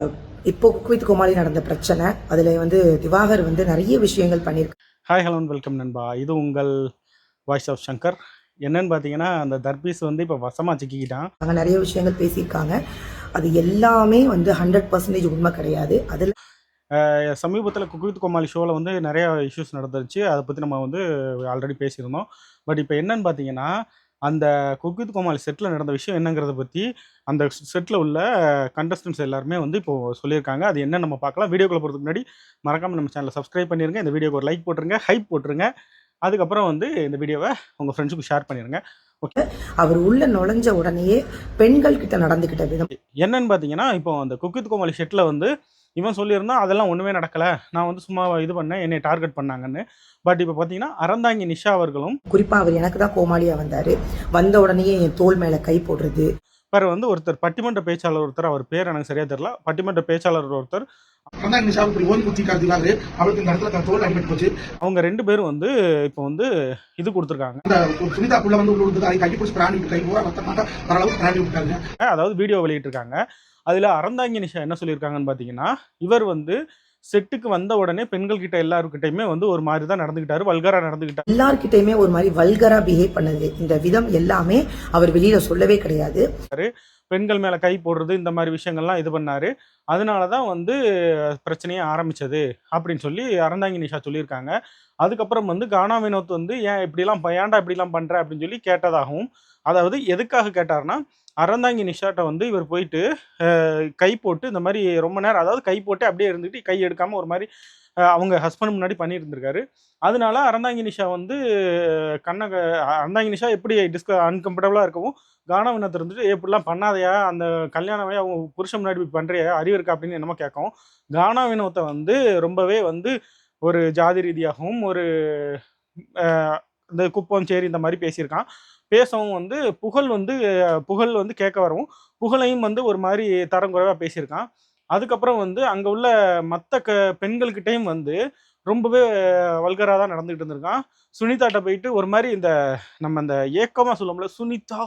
இப்போ cook with கோமாளி நடந்த பிரச்சனை, அதில் வந்து திவாகர் வந்து நிறைய விஷயங்கள் பண்ணியிருக்காங்க. ஹாய் ஹலோ வெல்கம் நண்பா. இது உங்கள் வாய்ஸ் ஆஃப் சங்கர். என்னன்னு பார்த்தீங்கன்னா, அந்த தர்பீஸ் வந்து இப்போ வசமாக சிக்கிக்கிட்டான். நிறைய விஷயங்கள் பேசியிருக்காங்க. அது எல்லாமே வந்து 100% உண்மை கிடையாது. அதில் சமீபத்தில் குக் வித் கோமாளி ஷோவில் வந்து நிறையா இஷ்யூஸ் நடந்துருச்சு. அதை பற்றி நம்ம வந்து ஆல்ரெடி பேசியிருந்தோம். பட் இப்போ என்னன்னு பார்த்தீங்கன்னா, அந்த குக் வித் கோமாளி செட்டில் நடந்த விஷயம் என்னங்கிறத பற்றி அந்த செட்டில் உள்ள கண்டஸ்டன்ஸ் எல்லாருமே வந்து இப்போது சொல்லியிருக்காங்க. அது என்ன நம்ம பார்க்கலாம். வீடியோக்குள்ள போகிறதுக்கு முன்னாடி மறக்காமல் நம்ம சேனலை சப்ஸ்கிரைப் பண்ணிடுங்க. இந்த வீடியோக்கு ஒரு லைக் போட்டுருங்க, ஹைப் போட்டுருங்க. அதுக்கப்புறம் வந்து இந்த வீடியோவை உங்கள் ஃப்ரெண்ட்ஸுக்கு ஷேர் பண்ணிடுங்க. ஓகே, அவர் உள்ள நுழைஞ்ச உடனேயே பெண்கள் கிட்ட நடந்துக்கிட்ட விதம் என்னன்னு பார்த்தீங்கன்னா, இப்போ அந்த குக் வித் கோமாளி செட்டில் வந்து இவன் சொல்லியிருந்தான் அதெல்லாம் ஒன்றுமே நடக்கலை, நான் வந்து சும்மா இது பண்ணேன், என்னை டார்கெட் பண்ணாங்கன்னு. பட் இப்போ பார்த்தீங்கன்னா அறந்தாங்கி நிஷா அவர்களும் குறிப்பாக அவர் எனக்கு தான் கோமாளியாக வந்தார். வந்த உடனேயே என் தோல் மேலே கை போடுறது. வேறு வந்து ஒருத்தர் பட்டிமன்ற பேச்சாளர் ஒருத்தர், அவர் பேர் எனக்கு சரியாக தெரியல, பட்டிமன்ற பேச்சாளர் ஒருத்தர், அவங்க 2 பேரும் வந்து இப்போ வந்து இது கொடுத்துருக்காங்க. அதாவது வீடியோ வெளியிட்டிருக்காங்க. அதில் அறந்தாங்கி நிஷா என்ன சொல்லியிருக்காங்கன்னு பார்த்தீங்கன்னா, இவர் வந்து செட்டுக்கு வந்த உடனே பெண்கள் கிட்ட எல்லாருக்கிட்டையுமே வந்து ஒரு மாதிரி தான் நடந்துக்கிட்டாரு, வல்கரா நடந்துக்கிட்டாரு. எல்லார்கிட்டையுமே ஒரு மாதிரி வல்கரா பிஹேவ் பண்ணது. இந்த விதம் எல்லாமே அவர் வெளியில சொல்லவே கிடையாது. பெண்கள் மேலே கை போடுறது, இந்த மாதிரி விஷயங்கள்லாம் இது பண்ணாரு. அதனால தான் வந்து பிரச்சனையே ஆரம்பிச்சது அப்படின்னு சொல்லி அறந்தாங்கி நிஷா சொல்லியிருக்காங்க. அதுக்கப்புறம் வந்து கானா வினோத் வந்து ஏன்டா இப்படிலாம் பண்ற அப்படின்னு சொல்லி கேட்டதாகவும், அதாவது எதுக்காக கேட்டார்னா, அறந்தாங்கி நிஷாட்ட வந்து இவர் போயிட்டு கை போட்டு இந்த மாதிரி ரொம்ப நேரம், அதாவது கை போட்டு அப்படியே இருந்துட்டு கை எடுக்காம ஒரு மாதிரி அவங்க ஹஸ்பண்ட் முன்னாடி பண்ணிட்டு இருந்திருக்காரு. அதனால அறந்தாங்கி நிஷா வந்து அறந்தாங்கி நிஷா எப்படி அன்கம்ஃபர்டபுளாக இருக்கவும், கானா வினோத் இருந்துட்டு இப்படிலாம் பண்ணாதையா, அந்த கல்யாணமே அவங்க புருஷன் முன்னாடி இப்படி பண்ணுறியா, அறிவு இருக்கா அப்படின்னு என்னமோ கேட்கவும், கானா வினோத்தை வந்து ரொம்பவே வந்து ஒரு ஜாதி ரீதியாகவும் ஒரு இந்த குப்பம் சேரி இந்த மாதிரி பேசியிருக்கான். பேசவும் வந்து புகழ் வந்து கேட்க வரவும், புகழையும் வந்து ஒரு மாதிரி தரம் குறைவாக பேசியிருக்கான். அதுக்கப்புறம் வந்து அங்கே உள்ள மற்ற பெண்கள்கிட்டையும் வந்து ரொம்பவே வல்கராக தான் நடந்துகிட்டு இருந்திருக்கான். சுனிதாட்ட போயிட்டு ஒரு மாதிரி நம்ம இந்த ஏக்கமாக சொல்லுவோம்ல, சுனிதா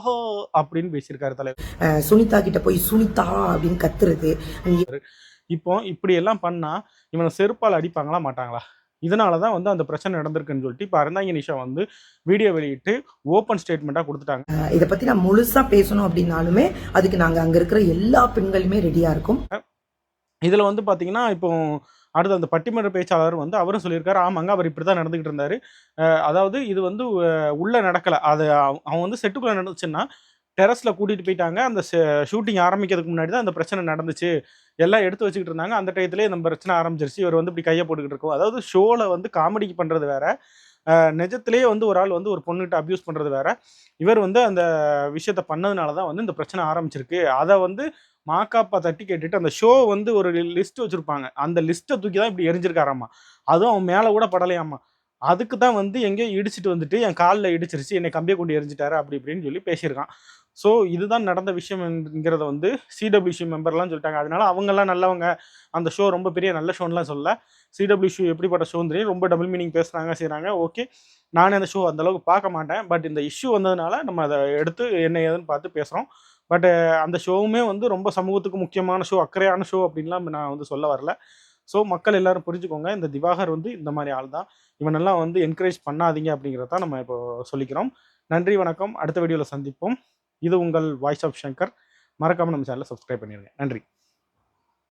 அப்படின்னு பேசியிருக்காரு தலைவர். சுனிதா கிட்ட போய் சுனிதா அப்படின்னு கத்துறது. இப்போ இப்படி எல்லாம் பண்ணா இவனை செருப்பால் அடிப்பாங்களா மாட்டாங்களா? இதனால தான் வந்து அந்த பிரச்சனை நடந்திருக்குன்னு சொல்லிட்டு இப்போ அறந்தாங்கி நிஷா வந்து வீடியோ வெளியிட்டு ஓப்பன் ஸ்டேட்மெண்ட்டாக கொடுத்துட்டாங்க. இதை பற்றி நான் முழுசாக பேசணும் அப்படின்னாலுமே அதுக்கு நாங்கள் அங்கே இருக்கிற எல்லா பெண்களுமே ரெடியாக இருக்கும். இதில் வந்து பார்த்தீங்கன்னா, இப்போ அடுத்து அந்த பட்டிமன்ற பேச்சாளர் வந்து அவரும் சொல்லியிருக்காரு, ஆமாங்க அவர் இப்படி தான் நடந்துக்கிட்டு இருந்தார். அதாவது இது வந்து உள்ளே நடக்கலை, அது அவன் வந்து செட்டுக்குள்ளே நடந்துச்சுன்னா டெரஸில் கூட்டிகிட்டு போயிட்டாங்க. அந்த ஷூட்டிங் ஆரம்பிக்கிறதுக்கு முன்னாடி தான் அந்த பிரச்சனை நடந்துச்சு, எல்லாம் எடுத்து வச்சுக்கிட்டு இருந்தாங்க. அந்த டயத்துலேயே நம்ம பிரச்சனை ஆரம்பிச்சிருச்சு, இவர் வந்து இப்படி கையை போட்டுக்கிட்டு இருக்கோம். அதாவது ஷோவில் வந்து காமெடிக்கு பண்ணுறது வேற, நிஜத்திலேயே வந்து ஒரு ஆள் வந்து ஒரு பொண்ணுகிட்ட அப்யூஸ் பண்ணுறது வேற. இவர் வந்து அந்த விஷயத்த பண்ணதுனால தான் வந்து இந்த பிரச்சனை ஆரம்பிச்சிருக்கு. அதை வந்து மாக்காப்பா தட்டி கேட்டுட்டு அந்த ஷோ வந்து ஒரு லிஸ்ட் வச்சுருப்பாங்க, அந்த லிஸ்ட்டை தூக்கி தான் இப்படி எரிஞ்சிருக்காராம்மா. அதுவும் அவன் மேலே கூட படலையாம்மா. அதுக்கு தான் வந்து எங்கேயோ இடிச்சிட்டு வந்துட்டு என் காலில் இடிச்சிருச்சு, என்னை கம்பியை கொண்டு எரிஞ்சிட்டாரு அப்படி இப்படின்னு சொல்லி பேசியிருக்கான். ஸோ இதுதான் நடந்த விஷயம்ங்கிறத வந்து சிடபிள்யூசி மெம்பர்லாம் சொல்லிட்டாங்க. அதனால அவங்கெல்லாம் நல்லவங்க, அந்த ஷோ ரொம்ப பெரிய நல்ல ஷோன்லாம் சொல்ல. சிடபிள்யூசி எப்படிப்பட்ட ஷோன்னு தெரியும், ரொம்ப டபுள் மீனிங் பேசுகிறாங்க செய்கிறாங்க. ஓகே, நானே அந்த ஷோ அந்தளவுக்கு பார்க்க மாட்டேன். பட் இந்த இஷ்யூ வந்ததுனால நம்ம அதை எடுத்து என்ன ஏதுன்னு பார்த்து பேசுகிறோம். பட் அந்த ஷோவுமே வந்து ரொம்ப சமூகத்துக்கு முக்கியமான ஷோ, அக்கறையான ஷோ அப்படின்லாம் நான் வந்து சொல்ல வரல. ஸோ மக்கள் எல்லாரும் புரிஞ்சுக்கோங்க, இந்த திவாகர் வந்து இந்த மாதிரி ஆள் தான், இவனெல்லாம் வந்து என்கரேஜ் பண்ணாதீங்க அப்படிங்கிறத நம்ம இப்போ சொல்லிக்கிறோம். நன்றி, வணக்கம். அடுத்த வீடியோவில் சந்திப்போம். இது உங்கள் வாய்ஸ் ஆஃப் சங்கர். மறக்காமல் நம்ம சேனலை சப்ஸ்கிரைப் பண்ணிடுங்க. நன்றி.